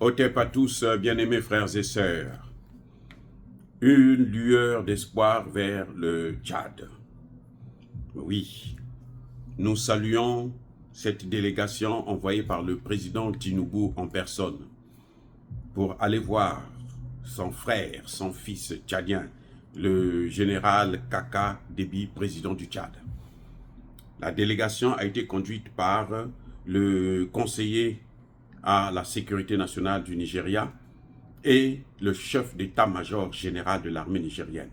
Otep à tous, bien-aimés frères et sœurs. Une lueur d'espoir vers le Tchad. Oui, nous saluons cette délégation envoyée par le président Tinubu en personne pour aller voir son frère, son fils tchadien, le général Kaka Déby, président du Tchad. La délégation a été conduite par le conseiller à la sécurité nationale du Nigeria et le chef d'état-major général de l'armée nigérienne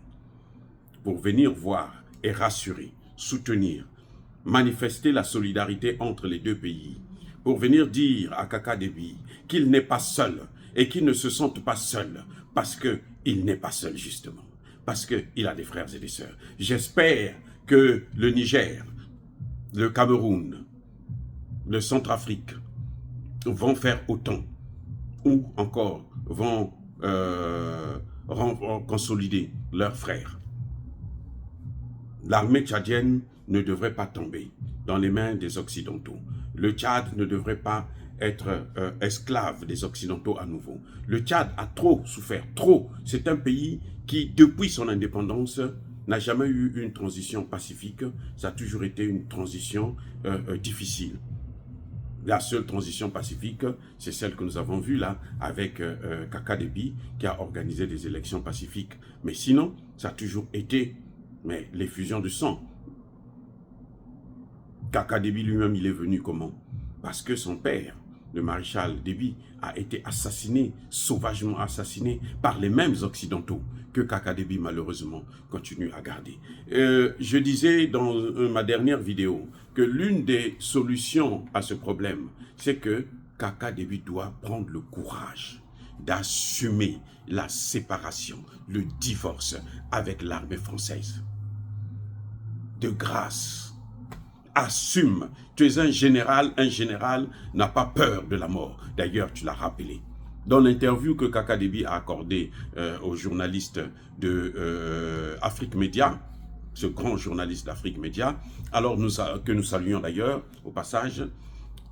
pour venir voir et rassurer, soutenir, manifester la solidarité entre les deux pays, pour venir dire à Kaka Déby qu'il n'est pas seul et qu'il ne se sente pas seul parce qu'il n'est pas seul justement, parce qu'il a des frères et des sœurs. J'espère que le Niger, le Cameroun, le Centrafrique vont faire autant, ou encore vont consolider leurs frères. L'armée tchadienne ne devrait pas tomber dans les mains des Occidentaux. Le Tchad ne devrait pas être esclave des Occidentaux à nouveau. Le Tchad a trop souffert, trop. C'est un pays qui, depuis son indépendance, n'a jamais eu une transition pacifique. Ça a toujours été une transition difficile. La seule transition pacifique, c'est celle que nous avons vue là, avec Kaka Déby, qui a organisé des élections pacifiques. Mais sinon, ça a toujours été l'effusion de sang. Kaka Déby lui-même, il est venu comment? Parce que son père, le maréchal Déby, a été assassiné, sauvagement assassiné, par les mêmes Occidentaux que Kaka Déby, malheureusement, continue à garder. Je disais dans ma dernière vidéo que l'une des solutions à ce problème, c'est que Kaka Déby doit prendre le courage d'assumer la séparation, le divorce avec l'armée française. De grâce, assume. Tu es un général n'a pas peur de la mort. D'ailleurs, tu l'as rappelé. Dans l'interview que Kaka Déby a accordée aux journalistes de Afrique Média, ce grand journaliste d'Afrique Média, alors que nous saluons d'ailleurs au passage,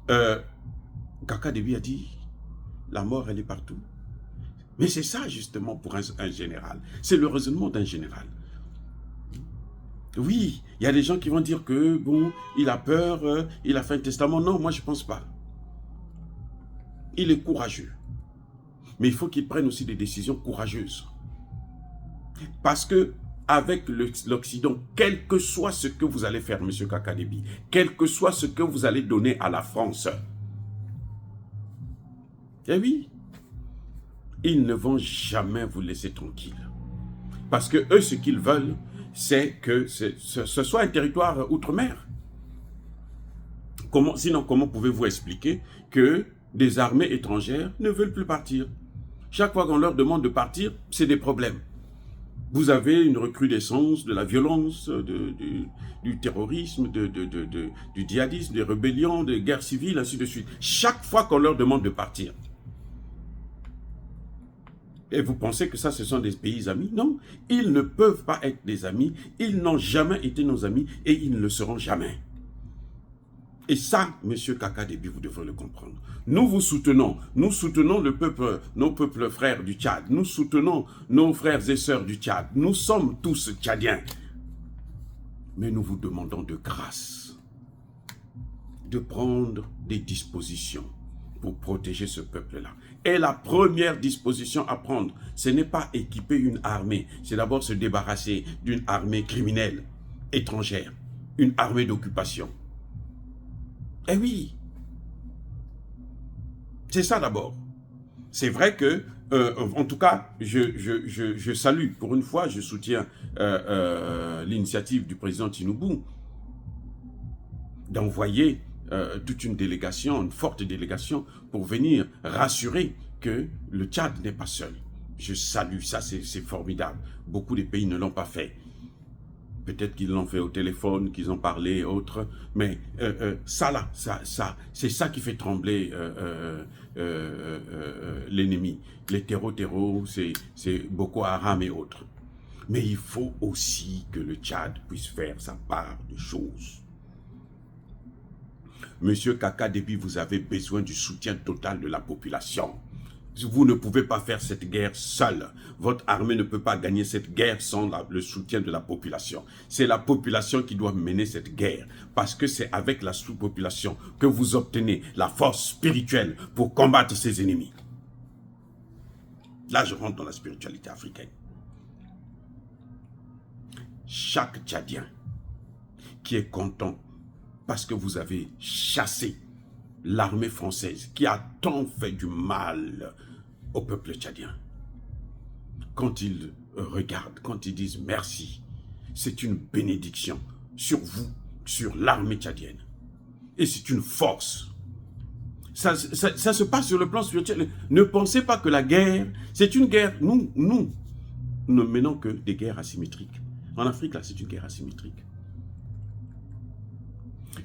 Kaka Déby a dit, la mort elle est partout. Mais c'est ça justement pour un général. C'est le raisonnement d'un général. Oui, il y a des gens qui vont dire que, bon, il a peur, il a fait un testament. Non, moi je ne pense pas. Il est courageux. Mais il faut qu'il prenne aussi des décisions courageuses. Parce que, avec l'Occident, quel que soit ce que vous allez faire, M. Kaka Déby, quel que soit ce que vous allez donner à la France, eh oui, ils ne vont jamais vous laisser tranquille. Parce que eux, ce qu'ils veulent, c'est que ce soit un territoire outre-mer. Sinon, comment pouvez-vous expliquer que des armées étrangères ne veulent plus partir? Chaque fois qu'on leur demande de partir, c'est des problèmes. Vous avez une recrudescence de la violence, du terrorisme, du djihadisme, des rébellions, des guerres civiles, ainsi de suite. Chaque fois qu'on leur demande de partir. Et vous pensez que ça, ce sont des pays amis? Non, ils ne peuvent pas être des amis. Ils n'ont jamais été nos amis et ils ne le seront jamais. Et ça, M. Kaka Déby, vous devrez le comprendre. Nous vous soutenons. Nous soutenons le peuple, nos peuples frères du Tchad. Nous soutenons nos frères et sœurs du Tchad. Nous sommes tous Tchadiens. Mais nous vous demandons de grâce de prendre des dispositions pour protéger ce peuple-là. Et la première disposition à prendre, ce n'est pas équiper une armée, c'est d'abord se débarrasser d'une armée criminelle, étrangère, une armée d'occupation. Eh oui, c'est ça d'abord. C'est vrai que, en tout cas, je salue, pour une fois, je soutiens l'initiative du président Tinubu d'envoyer toute une délégation, une forte délégation, pour venir rassurer que le Tchad n'est pas seul. Je salue ça, c'est formidable. Beaucoup de pays ne l'ont pas fait. Peut-être qu'ils l'ont fait au téléphone, qu'ils ont parlé, autres, mais ça là, c'est ça qui fait trembler l'ennemi. Les terreaux, c'est Boko Haram et autres. Mais il faut aussi que le Tchad puisse faire sa part de choses. Monsieur Kaka Déby, vous avez besoin du soutien total de la population. Vous ne pouvez pas faire cette guerre seule. Votre armée ne peut pas gagner cette guerre sans le soutien de la population. C'est la population qui doit mener cette guerre. Parce que c'est avec la sous-population que vous obtenez la force spirituelle pour combattre ces ennemis. Là, je rentre dans la spiritualité africaine. Chaque Tchadien qui est content parce que vous avez chassé l'armée française qui a tant fait du mal au peuple tchadien. Quand ils regardent, quand ils disent merci, c'est une bénédiction sur vous, sur l'armée tchadienne. Et c'est une force. Ça se passe sur le plan spirituel. Ne pensez pas que la guerre, c'est une guerre. Nous ne menons que des guerres asymétriques. En Afrique, là, c'est une guerre asymétrique.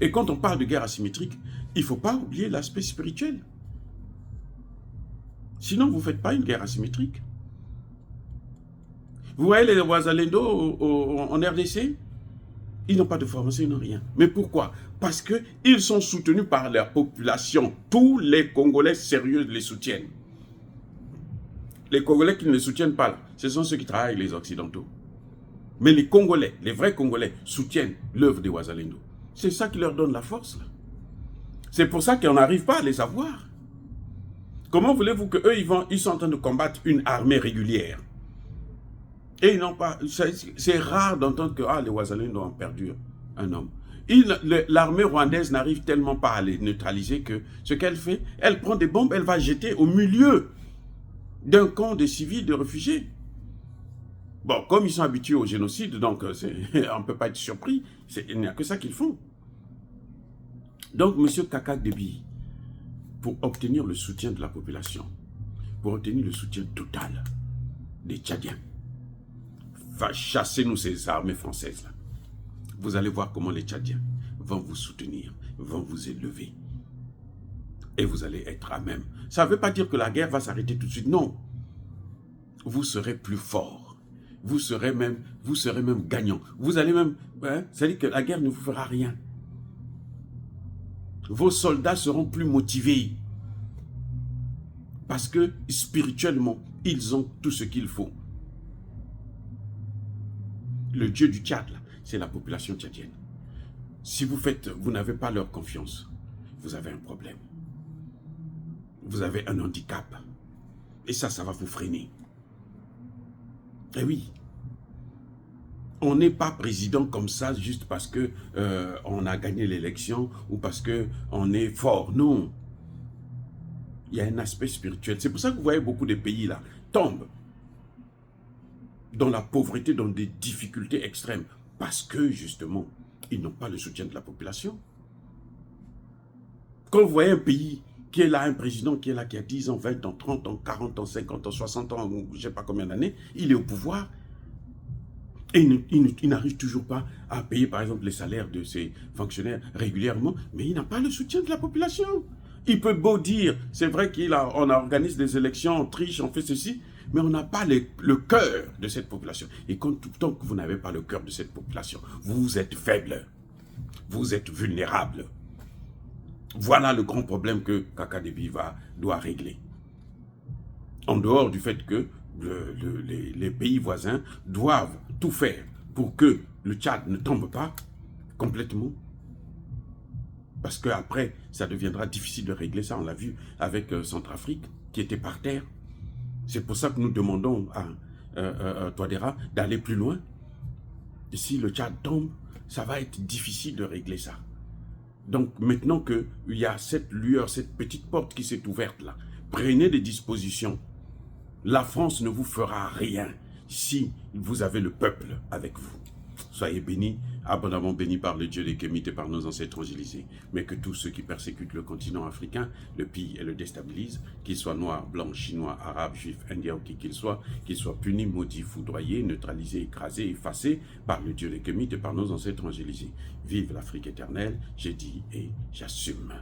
Et quand on parle de guerre asymétrique, il ne faut pas oublier l'aspect spirituel. Sinon, vous ne faites pas une guerre asymétrique. Vous voyez les Wazalendo en RDC? Ils n'ont pas de formation, ils n'ont rien. Mais pourquoi? Parce qu'ils sont soutenus par la population. Tous les Congolais sérieux les soutiennent. Les Congolais qui ne les soutiennent pas, là, ce sont ceux qui travaillent avec les Occidentaux. Mais les Congolais, les vrais Congolais, soutiennent l'œuvre des Wazalendo. C'est ça qui leur donne la force, là. C'est pour ça qu'on n'arrive pas à les avoir. Comment voulez-vous qu'eux, ils sont en train de combattre une armée régulière? Et ils n'ont pas... C'est rare d'entendre que les Wazalendo ont perdu un homme. L'armée rwandaise n'arrive tellement pas à les neutraliser que ce qu'elle fait, elle prend des bombes, elle va jeter au milieu d'un camp de civils, de réfugiés. Bon, comme ils sont habitués au génocide, donc on ne peut pas être surpris. Il n'y a que ça qu'ils font. Donc, M. Kaka Déby, pour obtenir le soutien de la population, pour obtenir le soutien total des Tchadiens, va chasser nous ces armées françaises là. Vous allez voir comment les Tchadiens vont vous soutenir, vont vous élever. Et vous allez être à même. Ça ne veut pas dire que la guerre va s'arrêter tout de suite, non. Vous serez plus fort. Vous serez même gagnant. Vous allez même... c'est-à-dire que la guerre ne vous fera rien. Vos soldats seront plus motivés. Parce que spirituellement, ils ont tout ce qu'il faut. Le Dieu du Tchad, c'est la population tchadienne. Si vous n'avez pas leur confiance, vous avez un problème. Vous avez un handicap. Et ça va vous freiner. Eh oui. On n'est pas président comme ça juste parce que on a gagné l'élection ou parce qu'on est fort. Non. Il y a un aspect spirituel. C'est pour ça que vous voyez beaucoup de pays là tombent dans la pauvreté, dans des difficultés extrêmes. Parce que justement, ils n'ont pas le soutien de la population. Quand vous voyez un pays qui est là, un président qui est là, qui a 10 ans, 20 ans, 30 ans, 40 ans, 50 ans, 60 ans, je ne sais pas combien d'années, il est au pouvoir. Et il n'arrive toujours pas à payer, par exemple, les salaires de ses fonctionnaires régulièrement, mais il n'a pas le soutien de la population. Il peut beau dire, c'est vrai qu'on organise des élections, on triche, on fait ceci, mais on n'a pas le cœur de cette population. Et tant que vous n'avez pas le cœur de cette population, vous êtes faible, vous êtes vulnérable. Voilà le grand problème que Kaka Déby doit régler. En dehors du fait que les pays voisins doivent tout faire pour que le Tchad ne tombe pas complètement. Parce qu'après, ça deviendra difficile de régler ça. On l'a vu avec Centrafrique, qui était par terre. C'est pour ça que nous demandons à Touadéra d'aller plus loin. Et si le Tchad tombe, ça va être difficile de régler ça. Donc maintenant qu'il y a cette lueur, cette petite porte qui s'est ouverte là, prenez des dispositions. La France ne vous fera rien si vous avez le peuple avec vous. Soyez bénis, abondamment bénis par le Dieu des Kémites et par nos ancêtres angélisés. Mais que tous ceux qui persécutent le continent africain le pillent et le déstabilisent, qu'ils soient noirs, blancs, chinois, arabes, juifs, indiens ou qui qu'ils soient punis, maudits, foudroyés, neutralisés, écrasés, effacés par le Dieu des Kémites et par nos ancêtres angélisés. Vive l'Afrique éternelle, j'ai dit et j'assume.